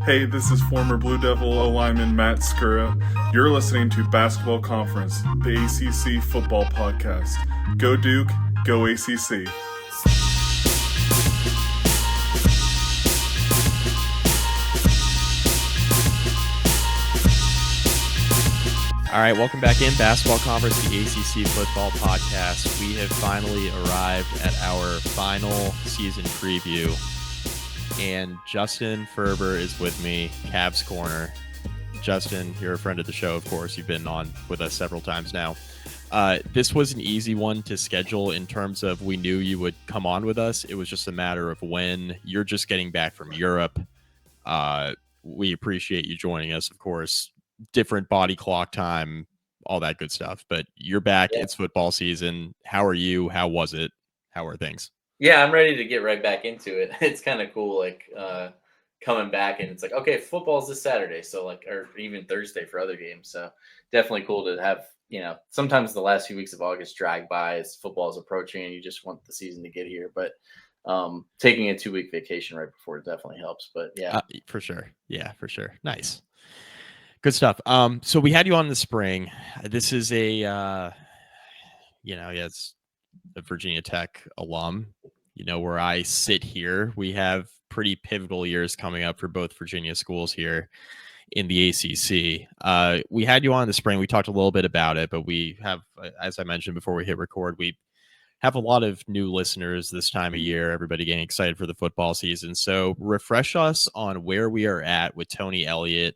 Hey, this is former Blue Devil lineman Matt Skura. You're listening to Basketball Conference, the ACC football podcast. Go Duke, go ACC. All right, welcome back in Basketball Conference, the ACC football podcast. We have finally arrived at our final season preview, and Justin Ferber is with me, Cavs Corner. Justin, you're a friend of the show, of course. You've been on with us several times now. This was an easy one to schedule in terms of we knew you would come on with us. It was just a matter of when. You're just getting back from Europe. We appreciate you joining us, of course. Different body clock time, all that good stuff. But you're back. Yeah. It's football season. How are you? How was it? How are things? Yeah, I'm ready to get right back into it. It's kind of cool, coming back, and it's like, okay, football's this Saturday, so or even Thursday for other games. So definitely cool to have, sometimes the last few weeks of August drag by as football is approaching and you just want the season to get here. But taking a 2-week vacation right before definitely helps. But yeah. For sure. Yeah, for sure. Nice. Good stuff. So we had you on in the spring. This is it's a Virginia Tech alum, where I sit here. We have pretty pivotal years coming up for both Virginia schools here in the ACC. We had you on in the spring. We talked a little bit about it, but we have, as I mentioned before we hit record, we have a lot of new listeners this time of year, everybody getting excited for the football season. So refresh us on where we are at with Tony Elliott.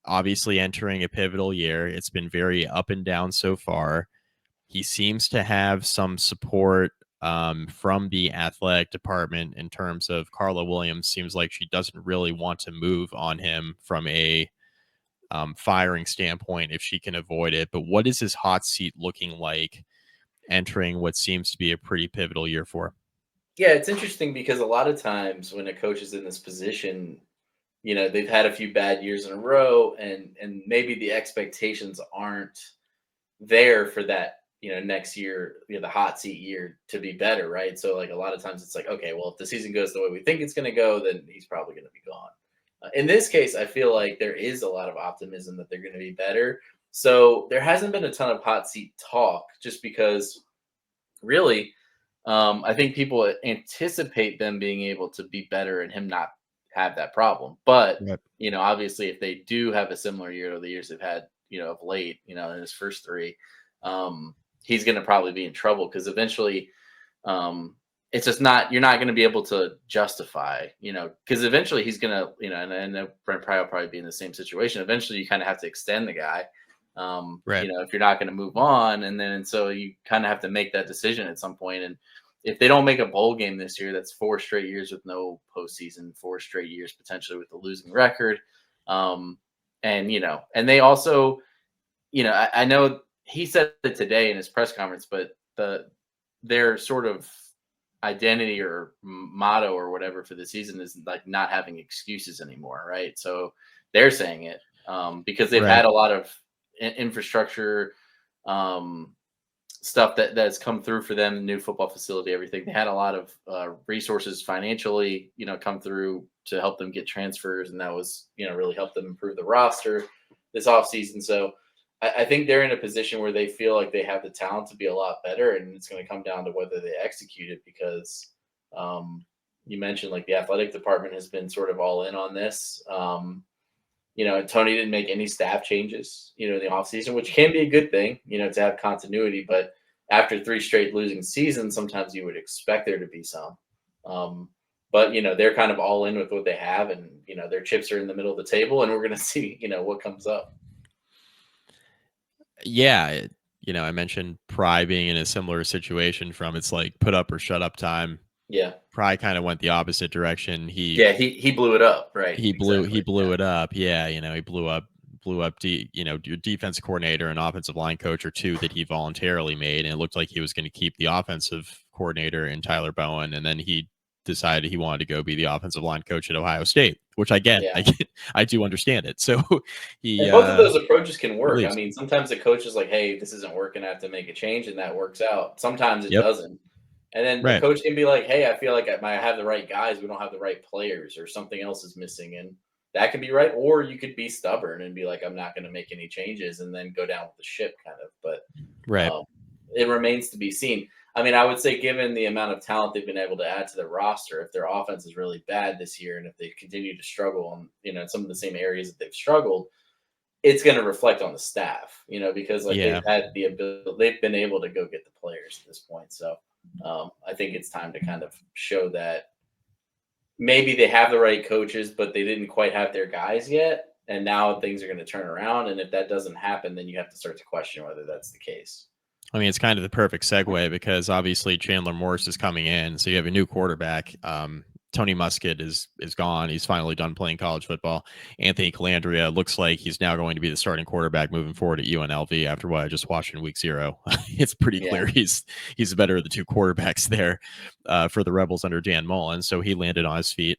Obviously entering a pivotal year. It's been very up and down so far. He seems to have some support from the athletic department in terms of Carla Williams. Seems like she doesn't really want to move on him from a firing standpoint if she can avoid it. But what is his hot seat looking like entering what seems to be a pretty pivotal year for? Yeah, it's interesting because a lot of times when a coach is in this position, they've had a few bad years in a row, and maybe the expectations aren't there for that, next year, the hot seat year to be better, right? So a lot of times it's like, okay, well, if the season goes the way we think it's going to go, then he's probably going to be gone. In this case, I feel like there is a lot of optimism that they're going to be better. So there hasn't been a ton of hot seat talk just because really, I think people anticipate them being able to be better and him not have that problem. But, Yep. Obviously if they do have a similar year to the years they've had, of late, in his first three, he's going to probably be in trouble because eventually it's just you're not going to be able to justify, because eventually he's going to, and Brent Pry will probably be in the same situation. Eventually you kind of have to extend the guy, right. If you're not going to move on. And so you kind of have to make that decision at some point. And if they don't make a bowl game this year, that's 4 straight years with no postseason, 4 straight years potentially with the losing record. And they also, I know he said it today in his press conference, but their sort of identity or motto or whatever for the season is not having excuses anymore, right? So they're saying it because they've had a lot of infrastructure stuff that's come through for them, the new football facility, everything. They had a lot of resources financially, come through to help them get transfers. And that was, really helped them improve the roster this offseason. So I think they're in a position where they feel like they have the talent to be a lot better. And it's going to come down to whether they execute it because you mentioned the athletic department has been sort of all in on this. Tony didn't make any staff changes, in the offseason, which can be a good thing, to have continuity. But after 3 straight losing seasons, sometimes you would expect there to be some. But, they're kind of all in with what they have and, their chips are in the middle of the table and we're going to see, what comes up. Yeah. I mentioned Pry being in a similar situation from it's put up or shut up time. Yeah. Pry kind of went the opposite direction. He blew it up, right? He blew it up. Yeah, he blew up your defensive coordinator and offensive line coach or two that he voluntarily made, and it looked like he was going to keep the offensive coordinator in Tyler Bowen, and then he decided he wanted to go be the offensive line coach at Ohio State, which I get. Yeah. I do understand it. So both of those approaches can work. I mean, sometimes the coach is like, hey, this isn't working, I have to make a change, and that works out. Sometimes it doesn't. And then the coach can be like, hey, I feel like I have the right guys. We don't have the right players or something else is missing. And that could be right, or you could be stubborn and be like, I'm not going to make any changes, and then go down with the ship, kind of. But Right. it remains to be seen. I mean, I would say, given the amount of talent they've been able to add to their roster, if their offense is really bad this year, and if they continue to struggle on, in some of the same areas that they've struggled, it's going to reflect on the staff, because like Yeah. they've had the ability, they've been able to go get the players at this point. So I think it's time to kind of show that maybe they have the right coaches, but they didn't quite have their guys yet. And now things are going to turn around. And if that doesn't happen, then you have to start to question whether that's the case. I mean, it's kind of the perfect segue because obviously Chandler Morris is coming in. So you have a new quarterback. Tony Muskett is gone. He's finally done playing college football. Anthony Calandria looks like he's now going to be the starting quarterback moving forward at UNLV after what I just watched in week 0. It's pretty clear he's the better of the two quarterbacks there for the Rebels under Dan Mullen. So he landed on his feet.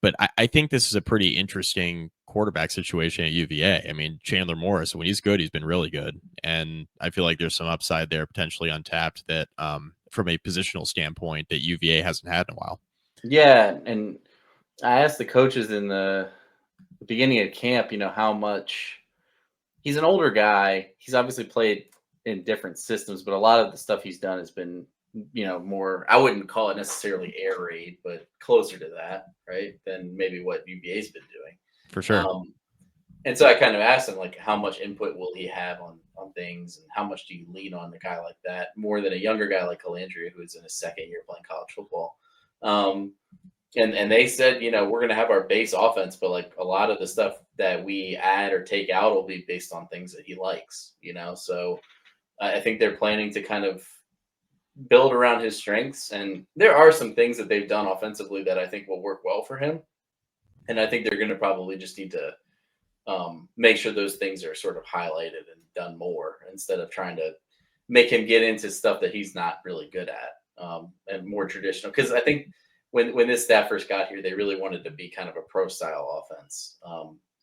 But I think this is a pretty interesting quarterback situation at UVA. I mean, Chandler Morris, when he's good, he's been really good. And I feel like there's some upside there potentially untapped that from a positional standpoint that UVA hasn't had in a while. Yeah. And I asked the coaches in the beginning of camp, how much he's an older guy. He's obviously played in different systems, but a lot of the stuff he's done has been more, I wouldn't call it necessarily air raid, but closer to that, right, than maybe what UVA's been doing. For sure. And so I kind of asked him, like, how much input will he have on things, and how much do you lean on a guy like that more than a younger guy like Calandria, who is in his second year playing college football. And they said, we're going to have our base offense, but like a lot of the stuff that we add or take out will be based on things that he likes, So I think they're planning to kind of build around his strengths. And there are some things that they've done offensively that I think will work well for him. And I think they're going to probably just need to make sure those things are sort of highlighted and done more instead of trying to make him get into stuff that he's not really good at and more traditional. Because I think when this staff first got here, they really wanted to be kind of a pro style offense.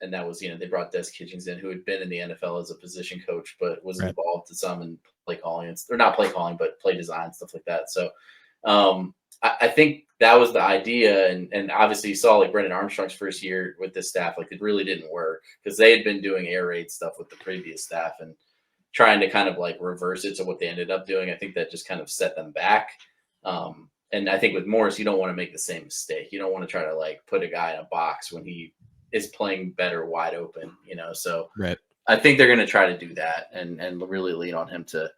And that was, they brought Des Kitchings in, who had been in the NFL as a position coach, but was involved to some in play calling, or not play calling, but play design, stuff like that. So I think that was the idea. And obviously you saw like Brendan Armstrong's first year with this staff, like it really didn't work because they had been doing air raid stuff with the previous staff and trying to kind of like reverse it to what they ended up doing. I think that just kind of set them back. And I think with Morris, you don't want to make the same mistake. You don't want to try to like put a guy in a box when he is playing better wide open, So I think they're going to try to do that and really lean on him to,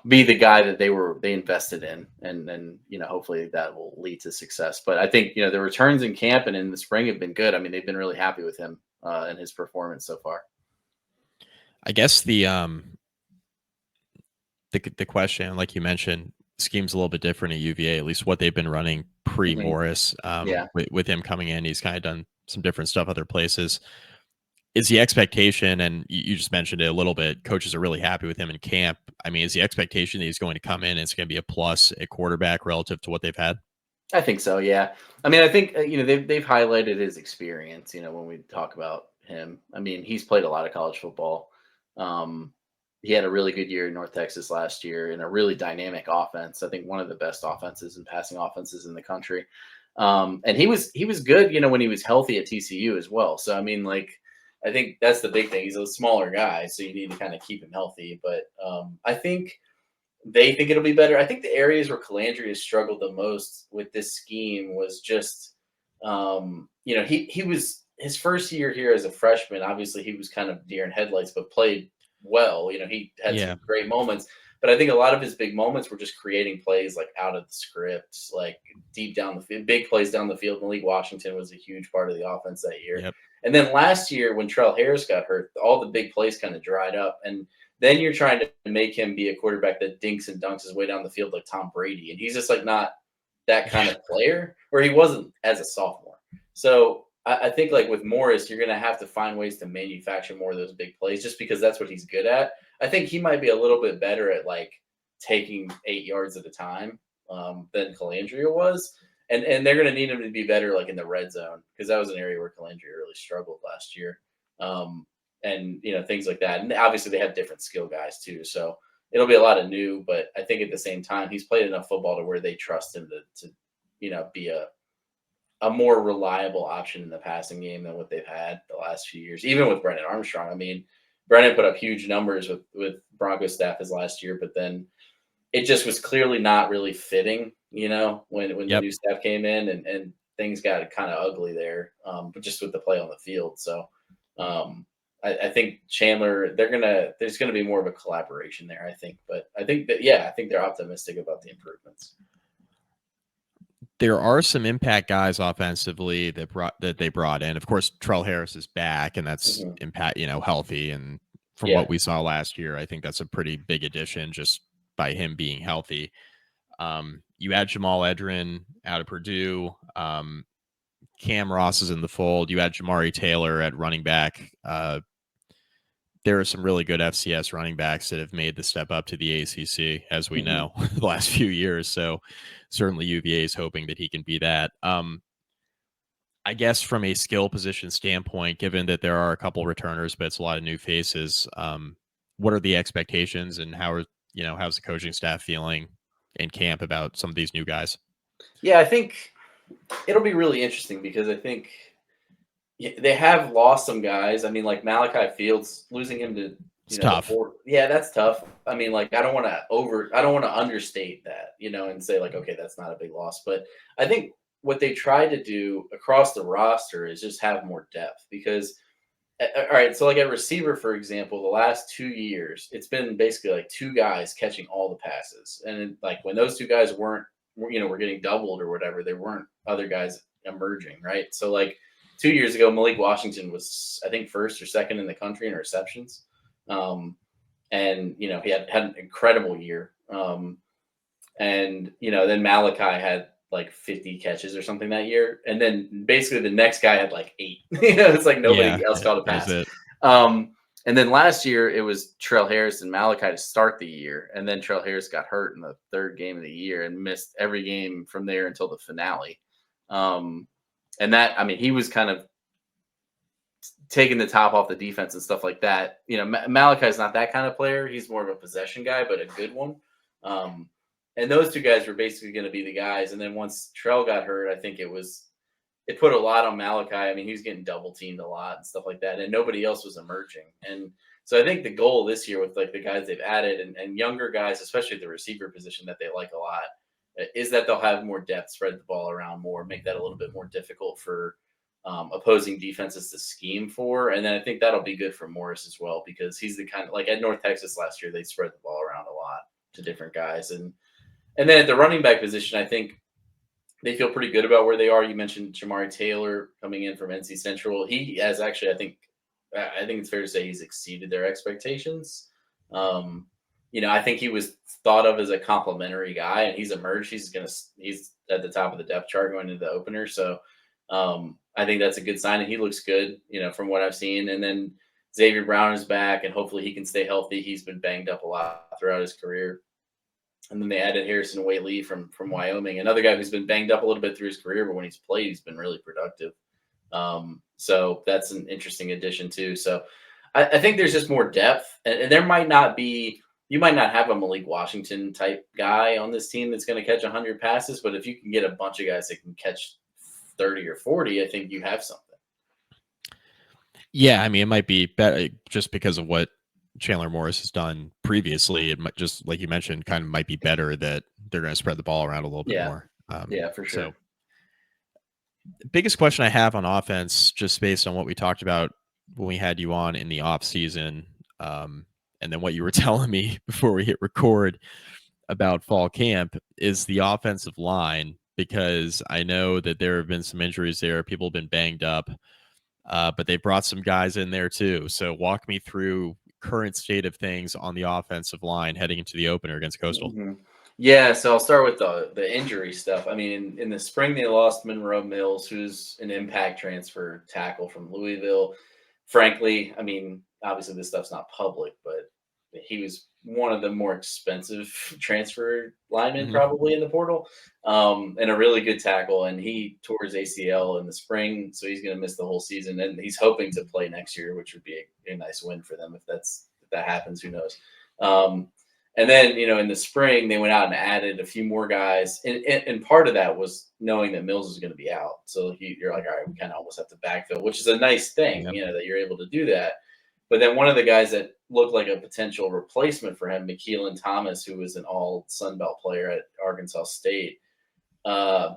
be the guy that they invested in, and then, hopefully that will lead to success. But I think, the returns in camp and in the spring have been good. I mean, they've been really happy with him and his performance so far. I guess the question, like you mentioned, scheme's a little bit different at UVA, at least what they've been running pre-Morris. With him coming in, he's kind of done some different stuff other places. Is the expectation, and you just mentioned it a little bit, coaches are really happy with him in camp. I mean, is the expectation that he's going to come in and it's going to be a plus at quarterback relative to what they've had? I think so, yeah. I mean, I think, they've highlighted his experience, when we talk about him. I mean, he's played a lot of college football. He had a really good year in North Texas last year in a really dynamic offense. I think one of the best offenses and passing offenses in the country. And he was good, when he was healthy at TCU as well. So, I mean, like, I think that's the big thing. He's a smaller guy, so you need to kind of keep him healthy. But I think they think it'll be better. I think the areas where Calandria has struggled the most with this scheme was just, he was his first year here as a freshman. Obviously, he was kind of deer in headlights, but played well. He had some great moments. But I think a lot of his big moments were just creating plays like out of the script, like deep down the field, big plays down the field. Malik Washington was a huge part of the offense that year. Yep. And then last year when Trell Harris got hurt, all the big plays kind of dried up. And then you're trying to make him be a quarterback that dinks and dunks his way down the field like Tom Brady. And he's just like not that kind of player, where he wasn't as a sophomore. So I think like with Morris, you're going to have to find ways to manufacture more of those big plays just because that's what he's good at. I think he might be a little bit better at like taking 8 yards at a time than Calandria was. And they're going to need him to be better like in the red zone because that was an area where Calandria really struggled last year. And, things like that. And obviously they have different skill guys too. So it'll be a lot of new, but I think at the same time, he's played enough football to where they trust him to be a more reliable option in the passing game than what they've had the last few years, even with Brennan Armstrong. I mean, Brennan put up huge numbers with Broncos staff his last year, but then it just was clearly not really fitting, when the Yep. new staff came in and things got kind of ugly there, but just with the play on the field. So I think Chandler, there's going to be more of a collaboration there, I think. But I think they're optimistic about the improvements. There are some impact guys offensively that they brought in. Of course, Trell Harris is back, and that's impact, healthy. And from what we saw last year, I think that's a pretty big addition just by him being healthy. You add Jamal Edrin out of Purdue. Cam Ross is in the fold. You add Jamari Taylor at running back. There are some really good FCS running backs that have made the step up to the ACC, as we know, the last few years. So certainly UVA is hoping that he can be that. I guess from a skill position standpoint, given that there are a couple returners, but it's a lot of new faces, what are the expectations and how's the coaching staff feeling in camp about some of these new guys? Yeah, I think it'll be really interesting because I think they have lost some guys. I mean, like Malachi Fields, losing him to It's tough. That's tough. I mean, like I don't want to understate that, and say like, okay, that's not a big loss. But I think what they tried to do across the roster is just have more depth because, all right, so like at receiver, for example, the last 2 years, it's been basically like two guys catching all the passes. And like when those two guys were getting doubled or whatever, there weren't other guys emerging, right? So like 2 years ago, Malik Washington was, I think, first or second in the country in receptions. And, he had an incredible year. Then Malachi had like 50 catches or something that year. And then basically the next guy had like 8. It's like nobody else caught a pass. And then last year it was Trell Harris and Malachi to start the year. And then Trell Harris got hurt in the third game of the year and missed every game from there until the finale. And that, I mean, he was kind of taking the top off the defense and stuff like that. Malachi's not that kind of player. He's more of a possession guy, but a good one. And those two guys were basically going to be the guys. And then once Trell got hurt, I think it put a lot on Malachi. I mean, he was getting double teamed a lot and stuff like that. And nobody else was emerging. And so I think the goal this year with like the guys they've added and younger guys, especially at the receiver position that they like a lot, is that they'll have more depth, spread the ball around more, make that a little bit more difficult for opposing defenses to scheme for. And then I think that'll be good for Morris as well, because he's the kind of, like at North Texas last year, they spread the ball around a lot to different guys. And then at the running back position, I think they feel pretty good about where they are. You mentioned Jamari Taylor coming in from NC Central. He has actually, I think it's fair to say he's exceeded their expectations. I think he was thought of as a complimentary guy, and he's emerged. He's at the top of the depth chart going into the opener. So I think that's a good sign, and he looks good, from what I've seen. And then Xavier Brown is back, and hopefully he can stay healthy. He's been banged up a lot throughout his career. And then they added Harrison Whaley from Wyoming, another guy who's been banged up a little bit through his career, but when he's played, he's been really productive. So that's an interesting addition too. So I think there's just more depth, and there might not be. You might not have a Malik Washington type guy on this team that's going to catch 100 passes, but if you can get a bunch of guys that can catch 30 or 40, I think you have something. Yeah, I mean, it might be better just because of what Chandler Morris has done previously. It might, just like you mentioned, kind of might be better that they're going to spread the ball around a little bit more. Yeah, for sure. So, the biggest question I have on offense, just based on what we talked about when we had you on in the off season, and then what you were telling me before we hit record about fall camp, is the offensive line, because I know that there have been some injuries there. People have been banged up, but they brought some guys in there too. So walk me through current state of things on the offensive line heading into the opener against Coastal. Mm-hmm. Yeah, so I'll start with the injury stuff. I mean, in the spring, they lost Monroe Mills, who's an impact transfer tackle from Louisville. Frankly, I mean, obviously this stuff's not public, but he was one of the more expensive transfer linemen probably in the portal, and a really good tackle. And he tore his ACL in the spring, so he's going to miss the whole season. And he's hoping to play next year, which would be a nice win for them if that happens. Who knows? And then, in the spring, they went out and added a few more guys. And part of that was knowing that Mills is going to be out. So you're like, all right, we kind of almost have to backfill, which is a nice thing, that you're able to do that. But then one of the guys that looked like a potential replacement for him, McKeelan Thomas, who was an all Sun Belt player at Arkansas State,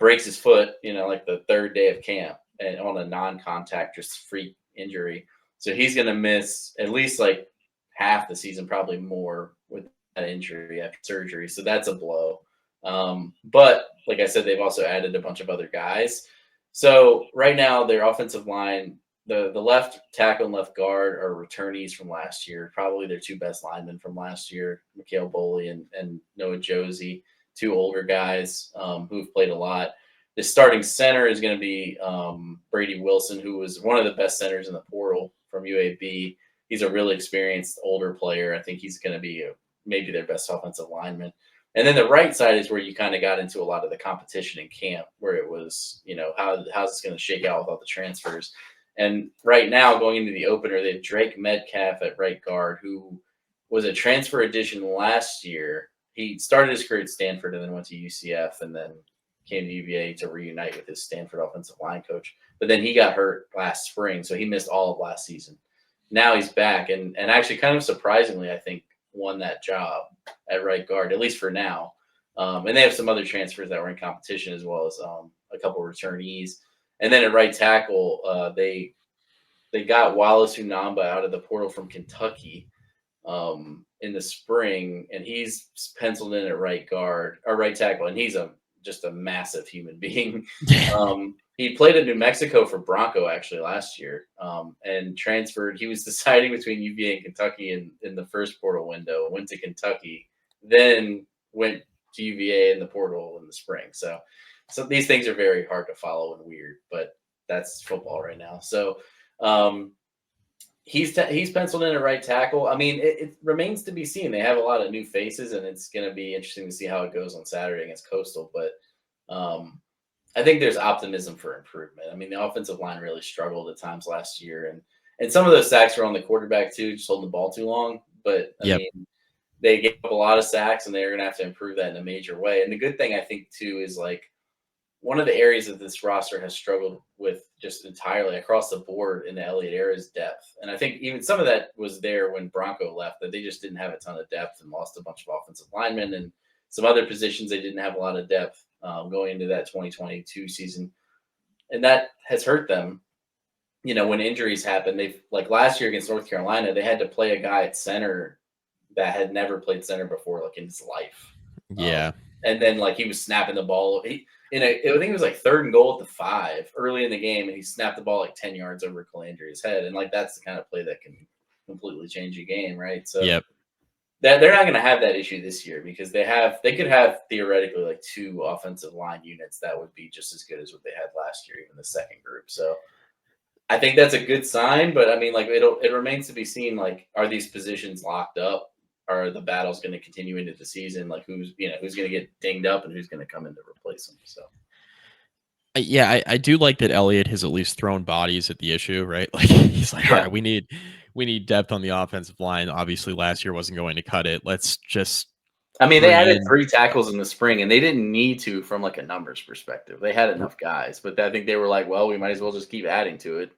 breaks his foot, like the third day of camp and on a non-contact, just freak injury. So he's going to miss at least like half the season, probably more with that injury after surgery. So that's a blow. But like I said, they've also added a bunch of other guys. So right now their offensive line, the left tackle and left guard are returnees from last year, probably their two best linemen from last year, Mikhail Boley and Noah Josie, two older guys who've played a lot. The starting center is going to be Brady Wilson, who was one of the best centers in the portal from UAB. He's a really experienced older player. I think he's going to be maybe their best offensive lineman. And then the right side is where you kind of got into a lot of the competition in camp, where it was, how's this going to shake out with all the transfers. And right now, going into the opener, they have Drake Metcalf at right guard, who was a transfer addition last year. He started his career at Stanford and then went to UCF and then came to UVA to reunite with his Stanford offensive line coach. But then he got hurt last spring, so he missed all of last season. Now he's back and actually kind of surprisingly, I think, won that job at right guard, at least for now. And they have some other transfers that were in competition as well as a couple of returnees. And then at right tackle, they got Wallace Unamba out of the portal from Kentucky in the spring, and he's penciled in at right guard or right tackle, and he's just a massive human being. He played at New Mexico for Bronco actually last year, and transferred. He was deciding between UVA and Kentucky in the first portal window. Went to Kentucky, then went to UVA in the portal in the spring. So these things are very hard to follow and weird, but that's football right now. So he's penciled in at right tackle. I mean, it remains to be seen. They have a lot of new faces, and it's going to be interesting to see how it goes on Saturday against Coastal. But I think there's optimism for improvement. I mean, the offensive line really struggled at times last year, and some of those sacks were on the quarterback too, just holding the ball too long. But I mean, they gave up a lot of sacks, and they're going to have to improve that in a major way. And the good thing I think too is like one of the areas that this roster has struggled with just entirely across the board in the Elliott era is depth. And I think even some of that was there when Bronco left, that they just didn't have a ton of depth and lost a bunch of offensive linemen and some other positions. They didn't have a lot of depth going into that 2022 season. And that has hurt them. When injuries happen, they've like last year against North Carolina, they had to play a guy at center that had never played center before, like in his life. Yeah. And then like he was snapping the ball. I think it was like 3rd and goal at the 5 early in the game, and he snapped the ball like 10 yards over Calandria's head. And like that's the kind of play that can completely change a game, right? So they're not going to have that issue this year because they could have theoretically like 2 offensive line units that would be just as good as what they had last year, even the second group. So I think that's a good sign, but I mean, like it remains to be seen. Like, are these positions locked up? Are the battles going to continue into the season? Like who's going to get dinged up and who's going to come in to replace them? So, yeah, I do like that Elliott has at least thrown bodies at the issue, right? Like he's like, all right, we need depth on the offensive line. Obviously, last year wasn't going to cut it. Let's just. I mean, they added 3 tackles in the spring, and they didn't need to from like a numbers perspective. They had enough guys, but I think they were like, well, we might as well just keep adding to it,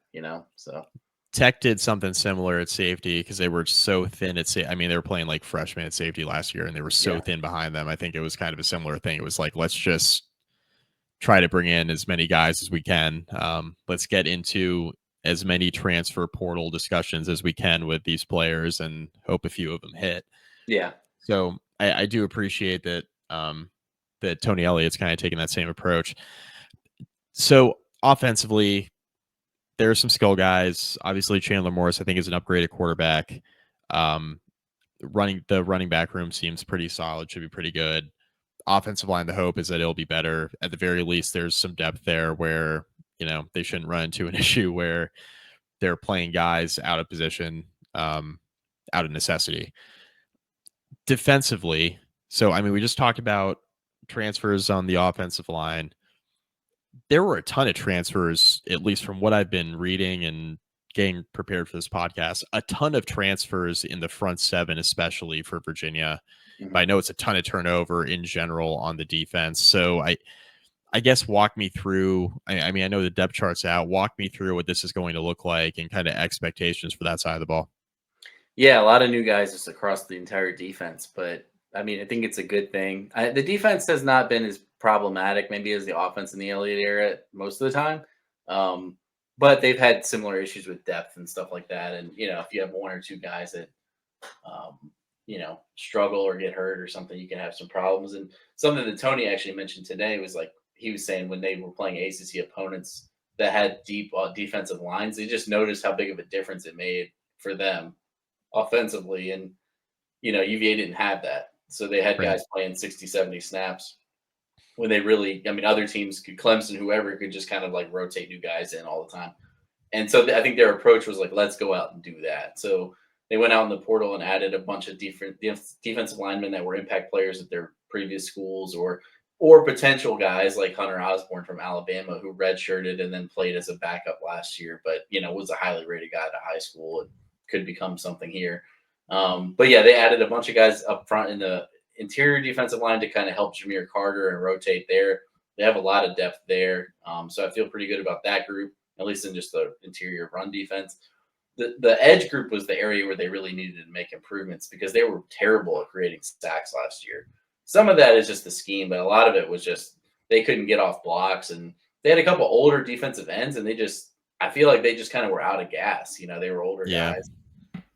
So. Tech did something similar at safety because they were so thin at safety. I mean, they were playing like freshmen at safety last year, and they were so thin behind them. I think it was kind of a similar thing. It was like, let's just try to bring in as many guys as we can. Let's get into as many transfer portal discussions as we can with these players and hope a few of them hit. Yeah. So I do appreciate that that Tony Elliott's kind of taking that same approach. So offensively, there are some skill guys. Obviously, Chandler Morris, I think, is an upgraded quarterback. The running back room seems pretty solid, should be pretty good. Offensive line, the hope is that it'll be better. At the very least, there's some depth there where, they shouldn't run into an issue where they're playing guys out of position, out of necessity. Defensively, so, I mean, we just talked about transfers on the offensive line. There were a ton of transfers, at least from what I've been reading and getting prepared for this podcast, a ton of transfers in the front seven, especially for Virginia. But I know it's a ton of turnover in general on the defense. So I guess walk me through. I mean, I know the depth chart's out. Walk me through what this is going to look like and kind of expectations for that side of the ball. Yeah, a lot of new guys just across the entire defense, but I mean, I think it's a good thing. The defense has not been as problematic, maybe as the offense in the Elliott era most of the time, but they've had similar issues with depth and stuff like that. And if you have one or two guys that struggle or get hurt or something, you can have some problems. And something that Tony actually mentioned today was like he was saying when they were playing ACC opponents that had deep defensive lines, they just noticed how big of a difference it made for them offensively. And UVA didn't have that, so they had guys playing 60, 70 snaps when they really, I mean, other teams could, Clemson, whoever, could just kind of like rotate new guys in all the time. And so I think their approach was like, let's go out and do that. So they went out in the portal and added a bunch of different defensive linemen that were impact players at their previous schools, or potential guys like Hunter Osborne from Alabama, who redshirted and then played as a backup last year, but was a highly rated guy at high school and could become something here. But yeah, they added a bunch of guys up front in the interior defensive line to kind of help Jameer Carter and rotate there. They have a lot of depth there. So I feel pretty good about that group, at least in just the interior run defense. The edge group was the area where they really needed to make improvements because they were terrible at creating sacks last year. Some of that is just the scheme, but a lot of it was just they couldn't get off blocks, and they had a couple older defensive ends, and I feel like they just kind of were out of gas. They were older guys.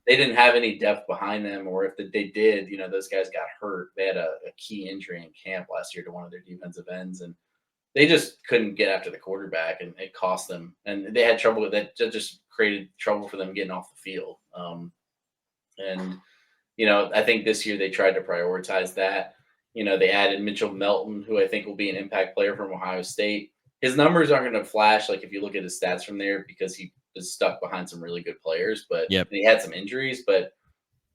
They didn't have any depth behind them, or if they did, those guys got hurt. They had a key injury in camp last year to one of their defensive ends, and they just couldn't get after the quarterback, and it cost them. And they had trouble with that. Just created trouble for them getting off the field. I think this year they tried to prioritize that. They added Mitchell Melton, who I think will be an impact player from Ohio State. His numbers aren't going to flash like if you look at his stats from there because he was stuck behind some really good players, but he had some injuries, but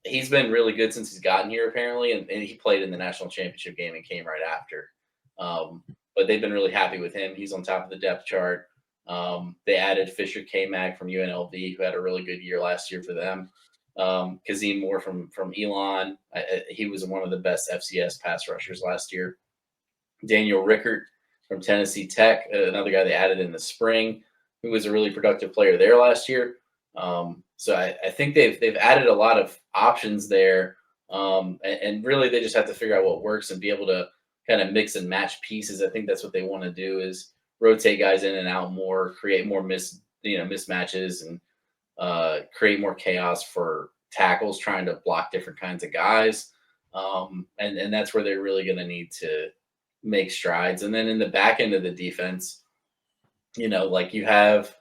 he's been really good since he's gotten here apparently. And he played in the national championship game and came right after. But they've been really happy with him. He's on top of the depth chart. They added Fisher K-Mag from UNLV, who had a really good year last year for them. Kazim Moore from Elon. He was one of the best FCS pass rushers last year. Daniel Rickert from Tennessee Tech, another guy they added in the spring, who was a really productive player there last year. So I think they've added a lot of options there. And really they just have to figure out what works and be able to kind of mix and match pieces. I think that's what they want to do, is rotate guys in and out more, create more mismatches, and create more chaos for tackles trying to block different kinds of guys. And that's where they're really going to need to make strides. And then in the back end of the defense, like you have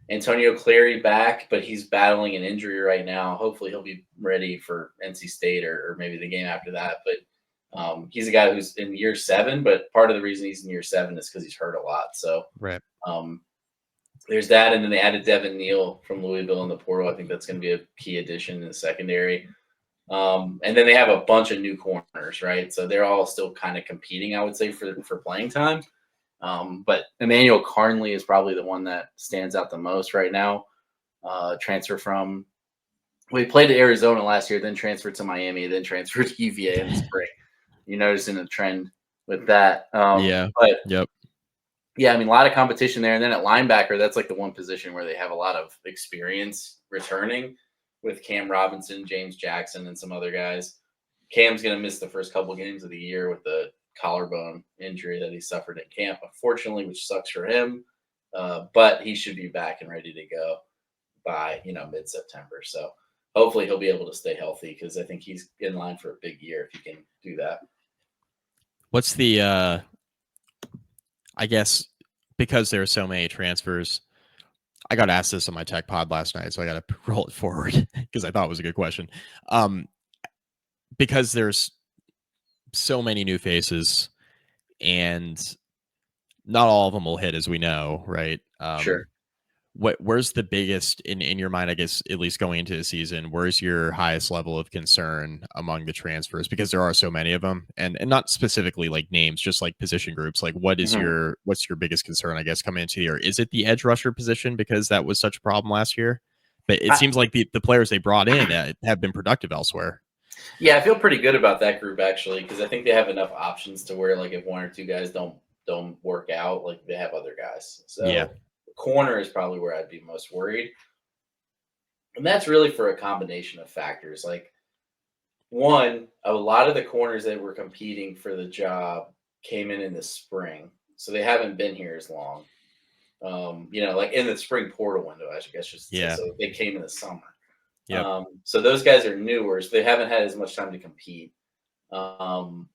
Antonio Cleary back, but he's battling an injury right now. Hopefully he'll be ready for NC State or maybe the game after that. But he's a guy who's in year 7, but part of the reason he's in year 7 is because he's hurt a lot. So there's that. And then they added Devin Neal from Louisville in the portal. I think that's going to be a key addition in the secondary. And then they have a bunch of new corners, right? So they're all still kind of competing, I would say, for playing time. But Emmanuel Carnley is probably the one that stands out the most right now. Transfer from – we played at Arizona last year, then transferred to Miami, then transferred to UVA in the spring. You're noticing a trend with that. Yeah, I mean, a lot of competition there. And then at linebacker, that's like the one position where they have a lot of experience returning with Cam Robinson, James Jackson, and some other guys. Cam's going to miss the first couple games of the year with the collarbone injury that he suffered at camp, unfortunately, which sucks for him. But he should be back and ready to go by, mid-September. So hopefully he'll be able to stay healthy, because I think he's in line for a big year if he can do that. What's the I guess because there are so many transfers, I got asked this on my tech pod last night, so I got to roll it forward because I thought it was a good question. Because there's so many new faces and not all of them will hit, as we know, right? Sure. Where's the biggest in your mind, I guess, at least going into the season, where's your highest level of concern among the transfers? Because there are so many of them, and not specifically like names, just like position groups. Like what's your biggest concern, I guess, coming into the year? Is it the edge rusher position, because that was such a problem last year? But it seems like the players they brought in have been productive elsewhere. Yeah, I feel pretty good about that group actually, because I think they have enough options to where like if one or two guys don't work out, like they have other guys. So Yeah. corner is probably where I'd be most worried. And that's really for a combination of factors. Like one, a lot of the corners that were competing for the job came in the spring. So they haven't been here as long. Like in the spring portal window, I guess just Yeah. so they came in the summer. Yep. So those guys are newer, so they haven't had as much time to compete. One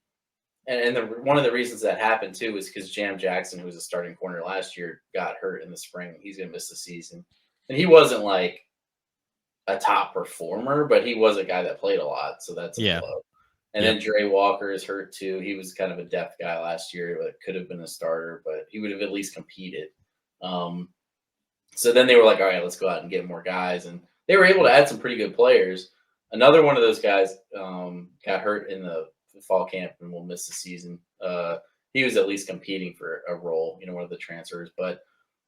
of the reasons that happened too is because Jam Jackson, who was a starting corner last year, got hurt in the spring. He's going to miss the season, and he wasn't like a top performer, but he was a guy that played a lot, so that's a blow. And then Dre Walker is hurt too. He was kind of a depth guy last year, but could have been a starter, but he would have at least competed. So then they were like, all right, let's go out and get more guys. And they were able to add some pretty good players. Another one of those guys got hurt in the fall camp and will miss the season. He was at least competing for a role, one of the transfers. But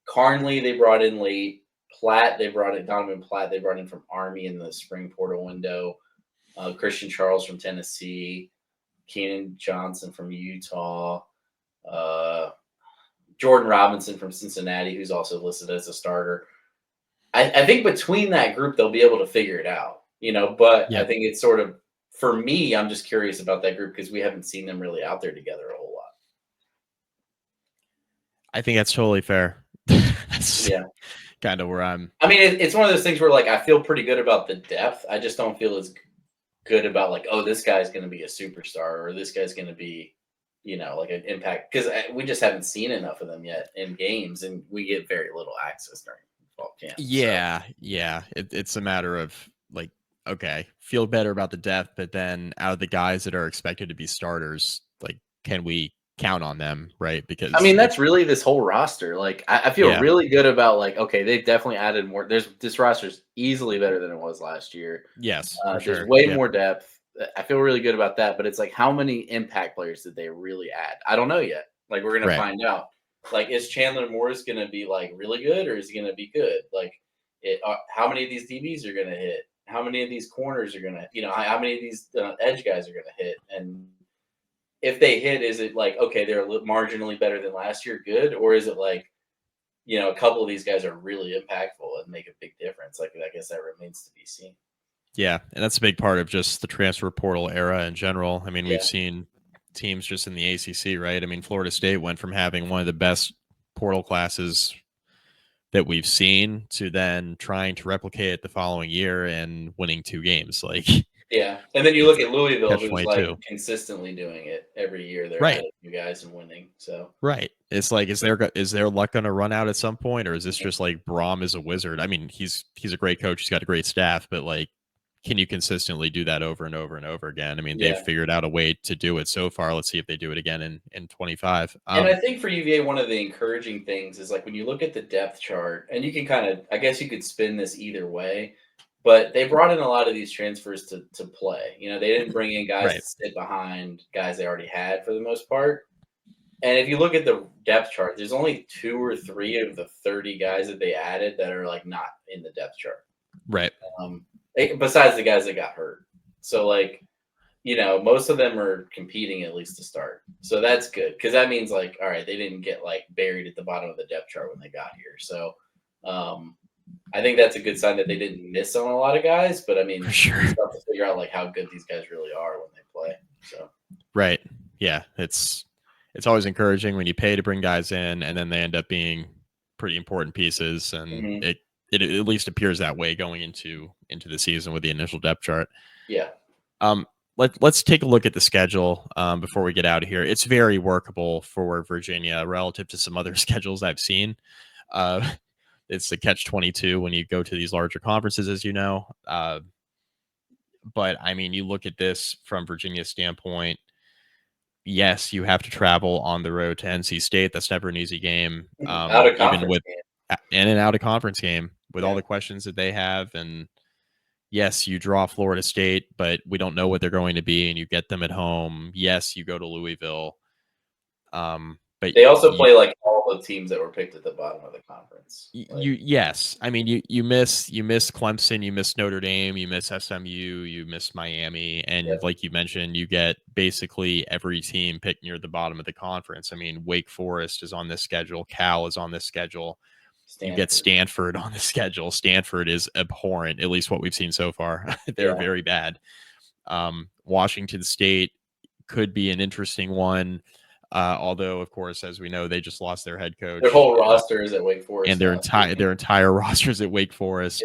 Carnley, they brought in late. Donovan Platt, they brought in from Army in the spring portal window. Christian Charles from Tennessee. Keenan Johnson from Utah. Jordan Robinson from Cincinnati, who's also listed as a starter. I think between that group, they'll be able to figure it out, but I think it's sort of, for me, I'm just curious about that group because we haven't seen them really out there together a whole lot. I think that's totally fair. That's kind of where I'm. I mean, it's one of those things where like, I feel pretty good about the depth. I just don't feel as good about like, oh, this guy's going to be a superstar or this guy's going to be, like an impact, because we just haven't seen enough of them yet in games, and we get very little access during fall camp. Yeah. It's a matter of like, okay, feel better about the depth, but then out of the guys that are expected to be starters, like, can we count on them, right? Because I mean, that's really this whole roster. Like, I feel really good about like, okay, they've definitely added more. This roster's easily better than it was last year. Yes, there's way more depth. I feel really good about that, but it's like, how many impact players did they really add? I don't know yet. Like, we're going to find out. Like, is Chandler Morris going to be like really good, or is he going to be good? Like, how many of these DBs are going to hit? How many of these corners are going to, how many of these edge guys are going to hit? And if they hit, is it like, okay, they're marginally better than last year, good? Or is it like, a couple of these guys are really impactful and make a big difference? Like, I guess that remains to be seen. Yeah, and that's a big part of just the transfer portal era in general. I mean, we've seen teams just in the ACC, right? I mean, Florida State went from having one of the best portal classes that we've seen to then trying to replicate it the following year and winning 2 games. Like, yeah, and then you look at Louisville, who's 22. like consistently doing it every year. They're adding new guys and winning. So it's like, is their luck going to run out at some point, or is this just like Braum is a wizard? I mean, he's a great coach, he's got a great staff, but like, can you consistently do that over and over and over again? I mean, they've figured out a way to do it so far. Let's see if they do it again in 25. And I think for UVA, one of the encouraging things is like when you look at the depth chart, and you can kind of, I guess you could spin this either way, but they brought in a lot of these transfers to play. They didn't bring in guys to sit behind guys they already had for the most part. And if you look at the depth chart, there's only 2 or 3 of the 30 guys that they added that are like not in the depth chart. Right. Besides the guys that got hurt. So like, most of them are competing at least to start. So that's good. Cause that means like, all right, they didn't get like buried at the bottom of the depth chart when they got here. So I think that's a good sign that they didn't miss on a lot of guys, but I mean, for sure, it's tough to figure out like how good these guys really are when they play. So, right. Yeah. It's always encouraging when you pay to bring guys in and then they end up being pretty important pieces. And it at least appears that way going into the season with the initial depth chart. Yeah. Let's take a look at the schedule before we get out of here. It's very workable for Virginia relative to some other schedules I've seen. It's the catch-22 when you go to these larger conferences, as you know. But I mean, you look at this from Virginia's standpoint. Yes, you have to travel on the road to NC State. That's never an easy game. And an out-of-conference game with all the questions that they have. And yes, you draw Florida State, but we don't know what they're going to be, and you get them at home. Yes, you go to Louisville. But they also play like all the teams that were picked at the bottom of the conference. Yes, I mean you miss Clemson, you miss Notre Dame, you miss SMU, you miss Miami, and like you mentioned, you get basically every team picked near the bottom of the conference. I mean, Wake Forest is on this schedule, Cal is on this schedule. You get Stanford on the schedule. Stanford is abhorrent, at least what we've seen so far. They're very bad. Washington State could be an interesting one. Although, of course, as we know, they just lost their head coach. Their whole roster is at Wake Forest. And their entire roster is at Wake Forest.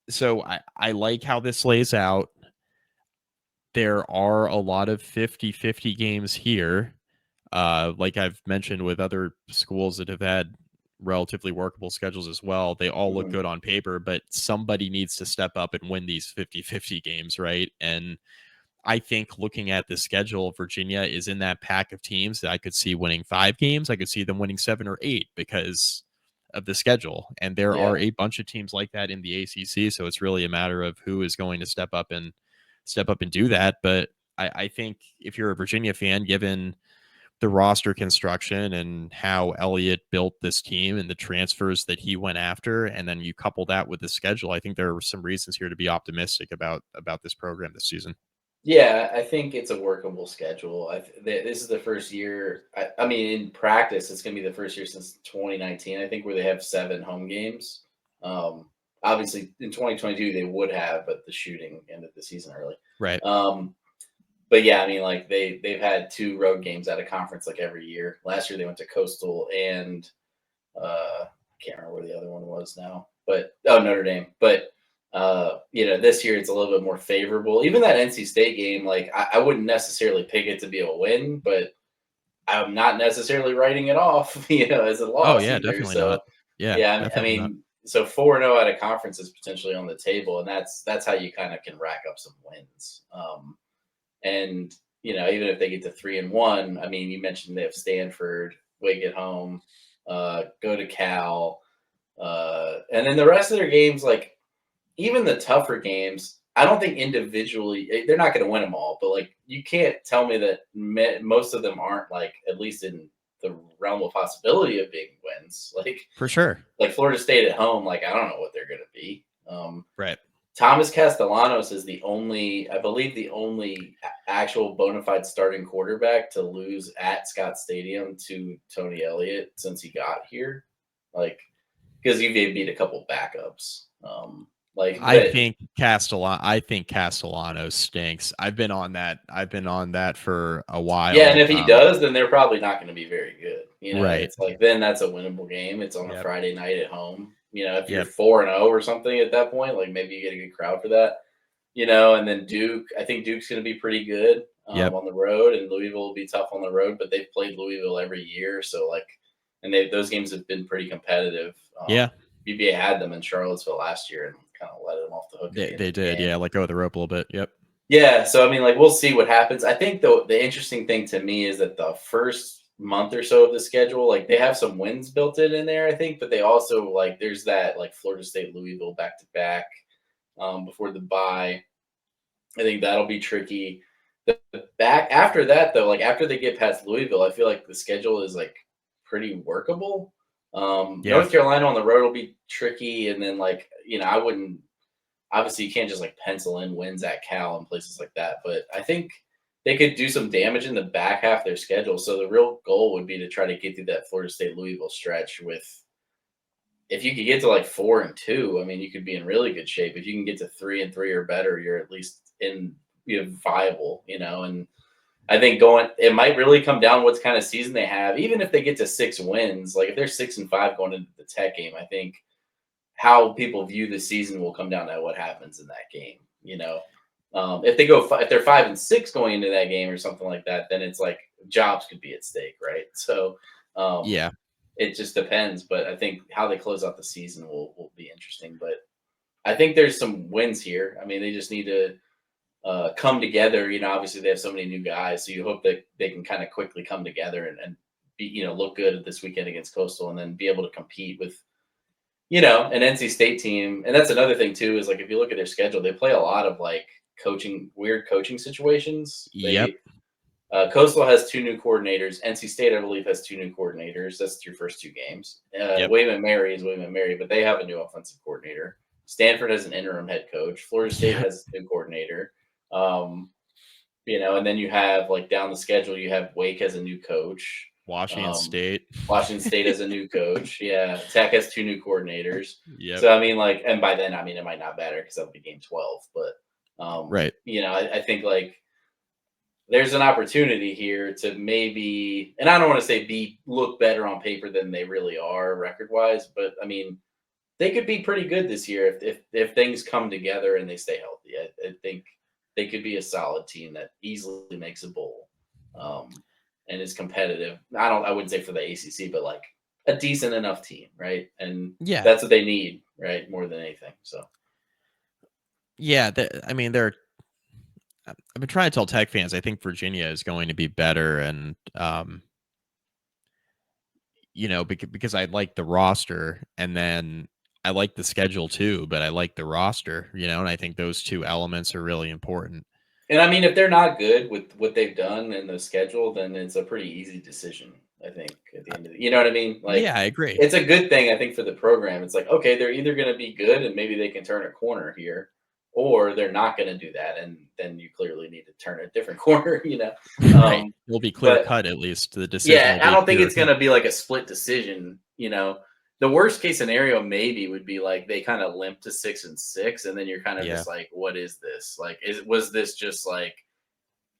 So I like how this lays out. There are a lot of 50-50 games here. Like I've mentioned with other schools that have had relatively workable schedules as well. They all look good on paper, but somebody needs to step up and win these 50-50 games, right? And I think looking at the schedule, Virginia is in that pack of teams that I could see winning 5 games. I could see them winning 7 or 8 because of the schedule. And there are a bunch of teams like that in the ACC. So it's really a matter of who is going to step up and do that. But I think if you're a Virginia fan, given the roster construction and how Elliott built this team and the transfers that he went after, and then you couple that with the schedule, I think there are some reasons here to be optimistic about this program this season. Yeah, I think it's a workable schedule. This is the first year. I mean, in practice, it's going to be the first year since 2019, I think, where they have 7 home games. Obviously, in 2022, they would have, but the shooting ended the season early. Right. But yeah, I mean, like they've had 2 road games at a conference like every year. Last year they went to Coastal and I can't remember where the other one was now, but Notre Dame. But this year it's a little bit more favorable. Even that NC State game, like I wouldn't necessarily pick it to be a win, but I'm not necessarily writing it off, as a loss. Oh yeah, either. definitely So, not. Yeah, I mean, so 4-0 at a conference is potentially on the table, and that's how you kind of can rack up some wins. And even if they get to 3-1, I mean, you mentioned they have Stanford, Wake at home, go to Cal, and then the rest of their games, like even the tougher games, I don't think individually they're not going to win them all, but like you can't tell me that most of them aren't like at least in the realm of possibility of being wins. Like for sure, like Florida State at home, like I don't know what they're going to be. Right. Thomas Castellanos is the only actual bona fide starting quarterback to lose at Scott Stadium to Tony Elliott since he got here. Like, because UVA beat a couple backups. I think Castellanos stinks. I've been on that for a while. Yeah, and if he does, then they're probably not going to be very good. Right. It's like then that's a winnable game. It's on a Friday night at home. If you're 4-0 or something at that point, like maybe you get a good crowd for that. And then Duke, I think Duke's going to be pretty good on the road, and Louisville will be tough on the road, but they've played Louisville every year, so and those games have been pretty competitive. UVA had them in Charlottesville last year and kind of let them off the hook. They did, let go of the rope a little bit. Yep. Yeah, so I mean, we'll see what happens. I think the interesting thing to me is that the first month or so of the schedule, they have some wins built in there, I think, but they also there's that Florida State Louisville back to back before the bye. I think that'll be tricky. The back after that though, after they get past Louisville, I feel like the schedule is pretty workable. North Carolina on the road will be tricky, and then I wouldn't, obviously you can't just pencil in wins at Cal and places like that, but I think they could do some damage in the back half of their schedule. So the real goal would be to try to get through that Florida State Louisville stretch with, if you could get to 4-2, I mean, you could be in really good shape. If you can get to 3-3 or better, you're at least viable, and I think it might really come down to what kind of season they have. Even if they get to 6 wins, if they're 6-5 going into the Tech game, I think how people view the season will come down to what happens in that game, if they're 5-6 going into that game or something like that, then it's jobs could be at stake, right? So, it just depends. But I think how they close out the season will be interesting. But I think there's some wins here. I mean, they just need to come together. Obviously they have so many new guys, so you hope that they can kind of quickly come together and be, look good this weekend against Coastal, and then be able to compete with, an NC State team. And that's another thing too, is if you look at their schedule, they play a lot of weird coaching situations. Coastal has 2 new coordinators. NC State, I believe, has 2 new coordinators. That's your first 2 games. William and Mary is William and Mary, but they have a new offensive coordinator. Stanford has an interim head coach. Florida State has a new coordinator. And then you have like down the schedule, you have Wake as a new coach. Washington State has a new coach. Yeah. Tech has 2 new coordinators. Yeah. So, I mean, like, and by then, I mean, it might not matter because that'll be game 12. But, right. I think like there's an opportunity here to maybe, and I don't want to say look better on paper than they really are record wise, but I mean, they could be pretty good this year if things come together and they stay healthy. I think they could be a solid team that easily makes a bowl, and is competitive. I wouldn't say for the ACC, but like a decent enough team, right? And that's what they need, right? More than anything. So, yeah, I've been trying to tell Tech fans, I think Virginia is going to be better, and because I like the roster, and then I like the schedule too, but I like the roster, and I think those 2 elements are really important. And I mean, if they're not good with what they've done in the schedule, then it's a pretty easy decision, I think, at the end of you know what I mean? Like, yeah, I agree. It's a good thing, I think, for the program. It's like, okay, they're either going to be good and maybe they can turn a corner here, or they're not going to do that. And then you clearly need to turn a different corner, Right. It'll be clear cut, at least the decision. Yeah, I don't think it's going to be like a split decision, The worst case scenario maybe would be like they kind of limp to 6-6, and then you're kind of just like, what is this? Like, was this just like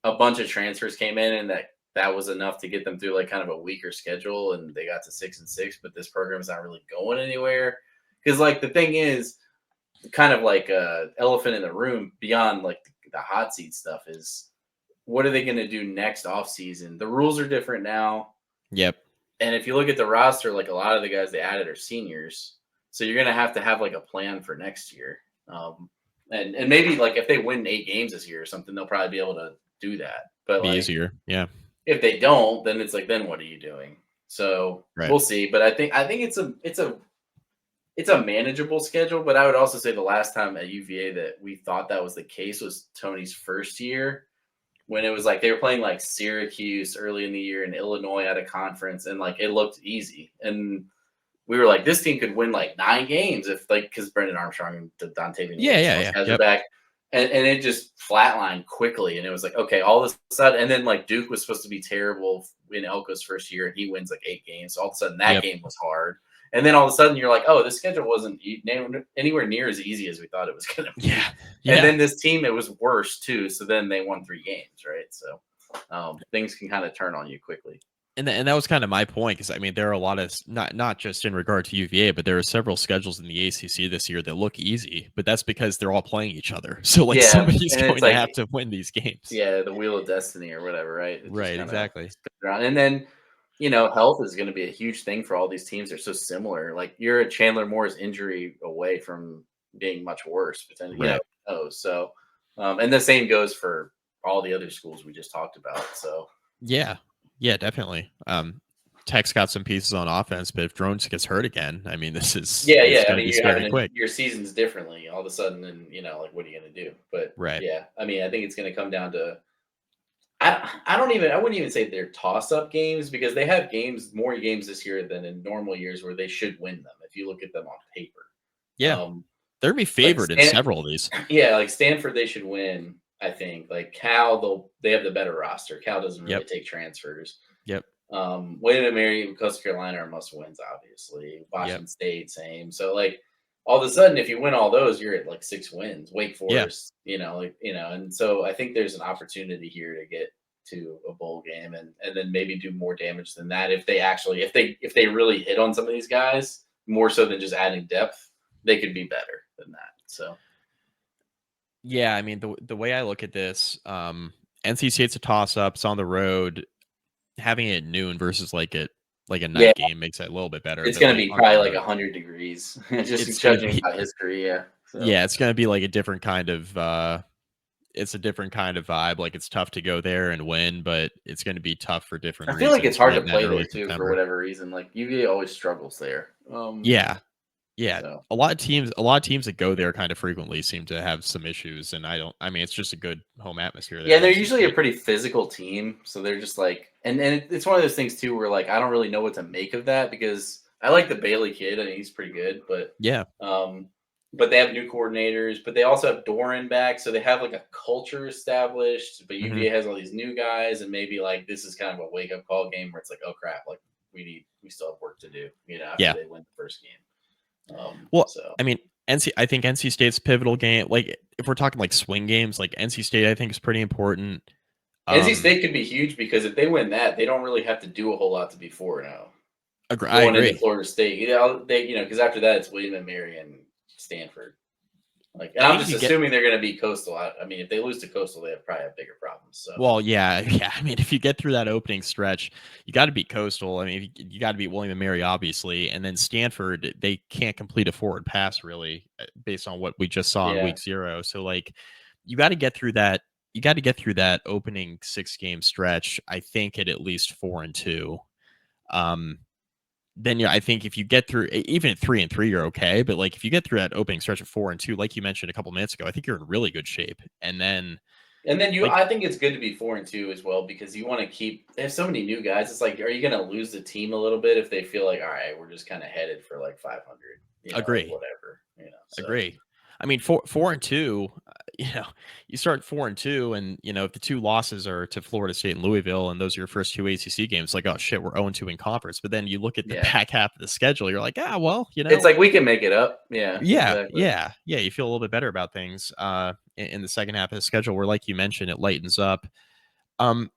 a bunch of transfers came in and that was enough to get them through like kind of a weaker schedule and they got to 6-6, but this program's not really going anywhere? Because like the thing is, kind of like a elephant in the room beyond like the hot seat stuff is, what are they going to do next offseason? The rules are different now. Yep. And if you look at the roster, like a lot of the guys they added are seniors. So you're going to have like a plan for next year. And maybe like if they win 8 games this year or something, they'll probably be able to do that. But like, easier. Yeah. If they don't, then it's like, then what are you doing? So We'll see. But I think it's a manageable schedule. But I would also say the last time at UVA that we thought that was the case was Tony's first year, when it was like they were playing like Syracuse early in the year and Illinois at a conference, and like it looked easy. And we were like, this team could win like 9 games if like, because Brendan Armstrong and Dante guys are back. And it just flatlined quickly. And it was like, okay, all of a sudden, and then like Duke was supposed to be terrible in Elko's first year, and he wins like 8 games. So all of a sudden that game was hard. And then all of a sudden you're like, oh, this schedule wasn't anywhere near as easy as we thought it was going to be. Yeah. And then this team, it was worse too. So then they won 3 games, right? So things can kind of turn on you quickly. And that was kind of my point, because I mean, there are a lot of not just in regard to UVA, but there are several schedules in the ACC this year that look easy, but that's because they're all playing each other. So like somebody's going to have to win these games. Yeah, the Wheel of Destiny or whatever, right? Right, exactly. And then health is going to be a huge thing for all these teams. They're so similar. Like you're a Chandler Moore's injury away from being much worse, potentially. So, and the same goes for all the other schools we just talked about. So yeah, definitely. Tech's got some pieces on offense, but if Drones gets hurt again, I mean, this is I mean, you're having your seasons differently all of a sudden, and like what are you going to do? But yeah, I mean, I think it's going to come down to. I wouldn't even say they're toss-up games, because they have more games this year than in normal years where they should win them if you look at them on paper. Yeah, they're going to be favored in several of these. Yeah, like Stanford, they should win. I think like Cal, they have the better roster. Cal doesn't really take transfers. Yep. William and Mary, Coastal Carolina are must wins, obviously. Washington State, same. So like all of a sudden, if you win all those, you're at like 6 wins. Wake Forest, and so I think there's an opportunity here to get to a bowl game and then maybe do more damage than that. If they really hit on some of these guys more so than just adding depth, they could be better than that. So. Yeah, I mean, the way I look at this, NC State's a toss-up. It's on the road. Having it at noon versus like a night game makes it a little bit better. It's going to be probably like 100 degrees, just judging by history. Yeah. So. Yeah, it's going to be like a different kind of. It's a different kind of vibe. Like it's tough to go there and win, but it's going to be tough for different reasons. I feel like it's hard to play there too for whatever reason. Like UVA always struggles there. Yeah. Yeah, So a lot of teams that go there kind of frequently seem to have some issues, and I mean, it's just a good home atmosphere there. yeah, they're at NC usually a State. pretty physical team, so they're just like, and it's one of those things too where like I don't really know what to make of that because I like the Bailey kid, I mean he's pretty good, Yeah. um, but they have new coordinators, but they also have Doran back, so they have like a culture established. But Hmm. UVA has all these new guys, and maybe like this is kind of a wake up call game where it's like, oh crap, like we still have work to do, after Yeah. they win the first game. Well, So I mean, I think NC State's pivotal game, like if we're talking like swing games, like NC State, I think is pretty important. NC Um, State could be huge because if they win that, they don't really have to do a whole lot to be 4-0 I going into agree. Florida State. Because after that it's William and Mary and Stanford. Like, and I I'm think if just you get assuming they're going to beat Coastal. I mean, if they lose to Coastal, they probably have bigger problems. So Well, yeah, yeah. I mean, if you get through that opening stretch, you got to beat Coastal. I mean, you got to beat William and Mary, obviously, and then Stanford. They can't complete a forward pass really, based on what we just saw in yeah, week 0. So, like, you got to get through that. You got to get through that opening 6-game stretch. I think at least 4-2. Um, then yeah, I think if you get through even at 3-3, you're okay. But like if you get through that opening stretch of 4-2, like you mentioned a couple minutes ago, I think you're in really good shape. And then and then like I think it's good to be 4-2 as well because you want to keep. They have so many new guys. It's like, are you going to lose the team a little bit if they feel like, all right, we're just kind of headed for like 500, like agree. whatever, So Agree. I mean, 4-2. You start 4-2, and if the 2 losses are to Florida State and Louisville, and those are your first 2 ACC games, like, oh shit, we're 0-2 in conference. But then you look at the yeah, back half of the schedule, you're like, well, it's like we can make it up. Yeah, yeah, exactly. yeah, yeah. You feel a little bit better about things in the second half of the schedule, where, like you mentioned, it lightens up. Um,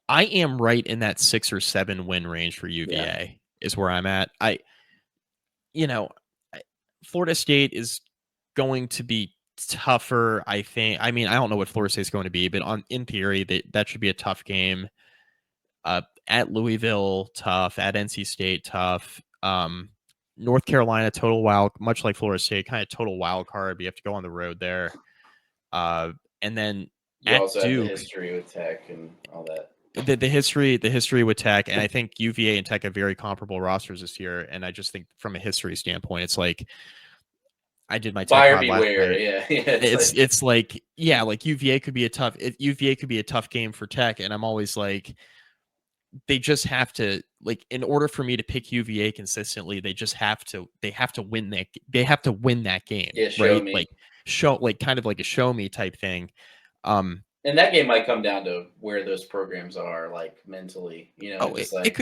I am right in that 6 or 7 win range for Yeah, UVA is where I'm at. You know, Florida State is going to be tougher, I think. I mean, I don't know what Florida State's going to be, but in theory, that should be a tough game. At Louisville, tough. At NC State, tough. North Carolina, total wild, much like Florida State, kind of total wild card. But you have to go on the road there. And then you at also have the Duke, history with Tech and all that. the history with Tech, and I think UVA and Tech have very comparable rosters this year. And I just think from a history standpoint, it's like I did my Tech Buyer pod last beware. night. Yeah, yeah. It's like yeah, like UVA could be a tough game for Tech, and I'm always like they just have to like in order for me to pick UVA consistently, they have to win that game, Yeah, show right? me. Like show like kind of like a show me type thing. Um, And that game might come down to where those programs are, like mentally, Oh, just it like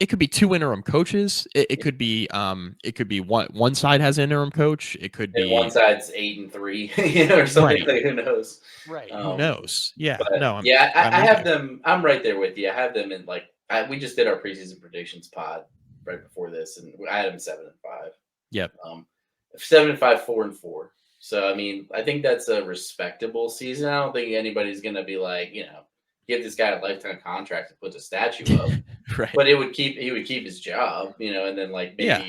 could be 2 interim coaches. It could be one side has an interim coach. It could and one be side's 8-3, or something right. like who knows. Right. Who Um, knows? Yeah. but No, yeah, I'm I with have you. them. I'm right there with you. I have them in like we just did our preseason predictions pod right before this, and I had them 7-5. Yep. 7-5, 4-4. So I mean, I think that's a respectable season. I don't think anybody's gonna be like, give this guy a lifetime contract and put a statue up. Right. But he would keep his job, and then like Yeah.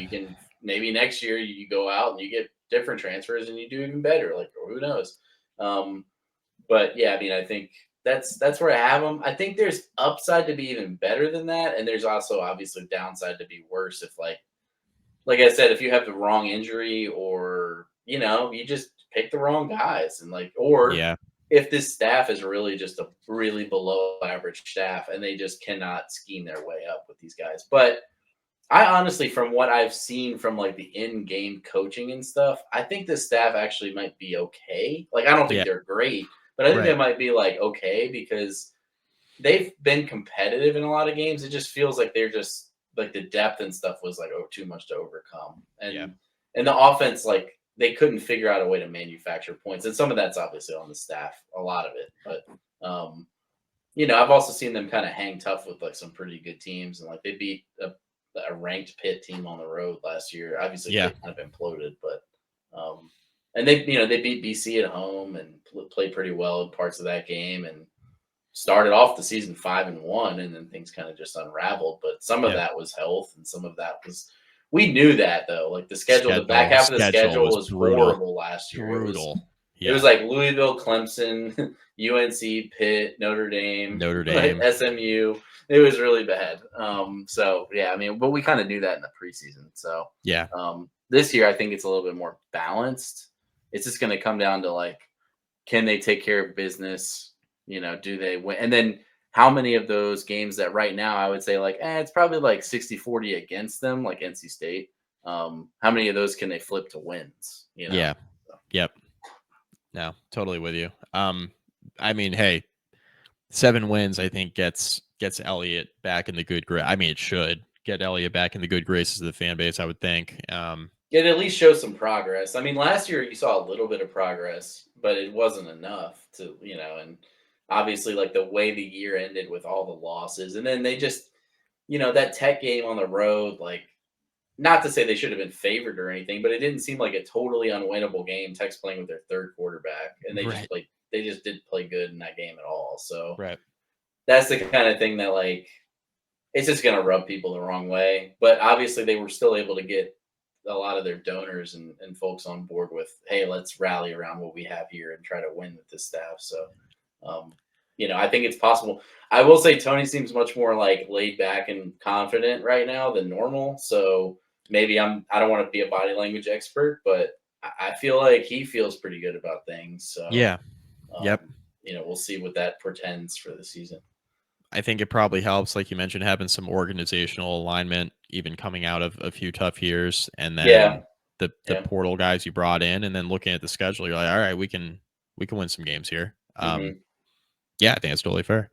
maybe next year you go out and you get different transfers and you do even better, like, or who knows. But yeah, I mean, I think that's where I have them. I think there's upside to be even better than that, and there's also obviously downside to be worse if like I said, if you have the wrong injury or you just pick the wrong guys and or Yeah. if this staff is really just a really below average staff and they just cannot scheme their way up with these guys. But I honestly, from what I've seen from like the in-game coaching and stuff, I think this staff actually might be okay. Like, I don't think Yeah. they're great, but I think they Right. might be like okay because they've been competitive in a lot of games. It just feels like they're just like the depth and stuff was like too much to overcome, Yeah. and the offense like they couldn't figure out a way to manufacture points, and some of that's obviously on the staff, a lot of it. But I've also seen them kind of hang tough with like some pretty good teams, and like they beat a ranked Pitt team on the road last year. Obviously, Yeah. Pitt kind of imploded, but and they beat BC at home and played pretty well in parts of that game, and started off the season 5-1, and then things kind of just unraveled. But some of Yeah. that was health, and some of that was we knew that though. Like the back half of the schedule was brutal. horrible last year. Brutal. It was like Louisville, Clemson, UNC, Pitt, Notre Dame, Notre SMU. It was really bad. So yeah, I mean, but we kind of knew that in the preseason. So Yeah. this year, I think it's a little bit more balanced. It's just going to come down to like, can they take care of business? Do they win? And then how many of those games that right now I would say like, it's probably like 60-40 against them, like NC State. How many of those can they flip to wins? Yeah. So. Yep. No, totally with you. I mean, hey, 7 wins, I think gets Elliott back in the good grace. I mean, it should get Elliott back in the good graces of the fan base, I would think. It at least shows some progress. I mean, last year you saw a little bit of progress, but it wasn't enough to, and obviously like the way the year ended with all the losses. And then they just, that Tech game on the road, like, not to say they should have been favored or anything, but it didn't seem like a totally unwinnable game. Tech's playing with their third quarterback, and they just didn't play good in that game at all. So that's the kind of thing that like, it's just going to rub people the wrong way. But obviously they were still able to get a lot of their donors and folks on board with, hey, let's rally around what we have here and try to win with this staff. So, I think it's possible. I will say Tony seems much more like laid back and confident right now than normal. So maybe I don't want to be a body language expert, but I feel like he feels pretty good about things. So we'll see what that portends for the season. I think it probably helps, like you mentioned, having some organizational alignment, even coming out of a few tough years, and then the portal guys you brought in, and then looking at the schedule, you're like, all right, we can win some games here. Yeah, I think it's totally fair.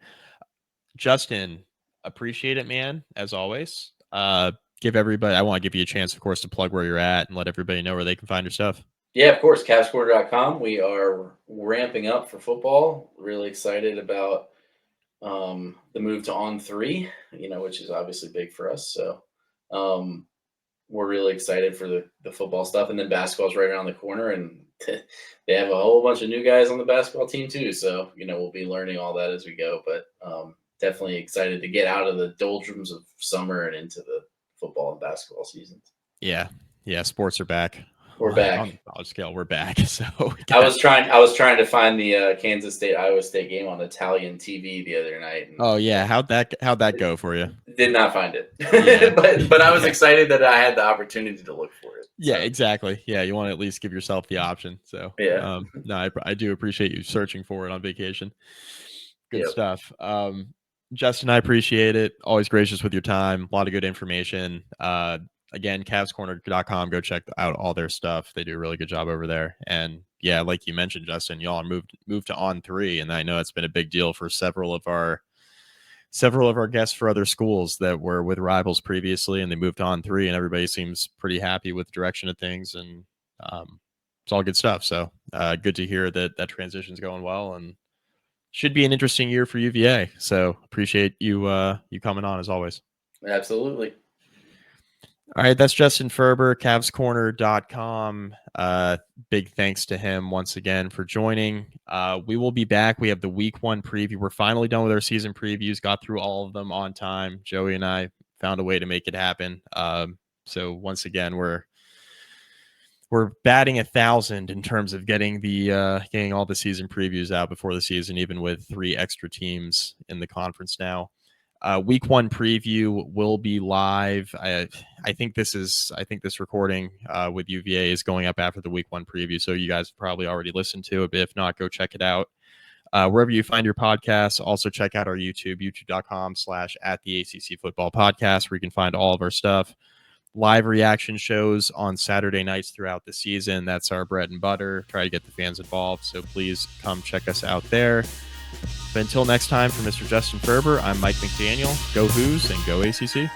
Justin, appreciate it, man, as always. Give everybody, I want to give you a chance, of course, to plug where you're at and let everybody know where they can find your stuff. Yeah, of course, CavsCorner.com. We are ramping up for football. Really excited about the move to On3, which is obviously big for us. So we're really excited for the football stuff. And then basketball's right around the corner, and they have a whole bunch of new guys on the basketball team too. So, we'll be learning all that as we go, but definitely excited to get out of the doldrums of summer and into the football and basketball seasons. Yeah. Sports are back. We're back. On the college scale, we're back. So I was trying to find the Kansas State Iowa State game on Italian TV the other night. Oh yeah, how'd that go for you? Did not find it, yeah. but I was excited that I had the opportunity to look for it. Yeah, exactly. Yeah, you want to at least give yourself the option. So yeah, no, I do appreciate you searching for it on vacation. Good stuff. Justin, I appreciate it. Always gracious with your time. A lot of good information. Again, CavsCorner.com. Go check out all their stuff. They do a really good job over there. And yeah, like you mentioned, Justin, y'all moved to On3, and I know it's been a big deal for several of our guests for other schools that were with rivals previously, and they moved to On3, and everybody seems pretty happy with the direction of things, and it's all good stuff. So good to hear that transition's going well, and should be an interesting year for UVA. So appreciate you coming on as always. Absolutely. All right, that's Justin Ferber, CavsCorner.com. Big thanks to him once again for joining. We will be back. We have the week 1 preview. We're finally done with our season previews, got through all of them on time. Joey and I found a way to make it happen. So once again, we're batting 1,000 in terms of getting all the season previews out before the season, even with 3 extra teams in the conference now. Week 1 preview will be live. I think this recording with UVA is going up after the week 1 preview, so you guys have probably already listened to it, but if not, go check it out. Wherever you find your podcasts, also check out our youtube.com/@the-ACC-football-podcast, where you can find all of our stuff. Live reaction shows on Saturday nights throughout the season. That's our bread and butter. Try to get the fans involved, so please come check us out there. But until next time, for Mr. Justin Ferber, I'm Mike McDaniel. Go Hoos and go ACC.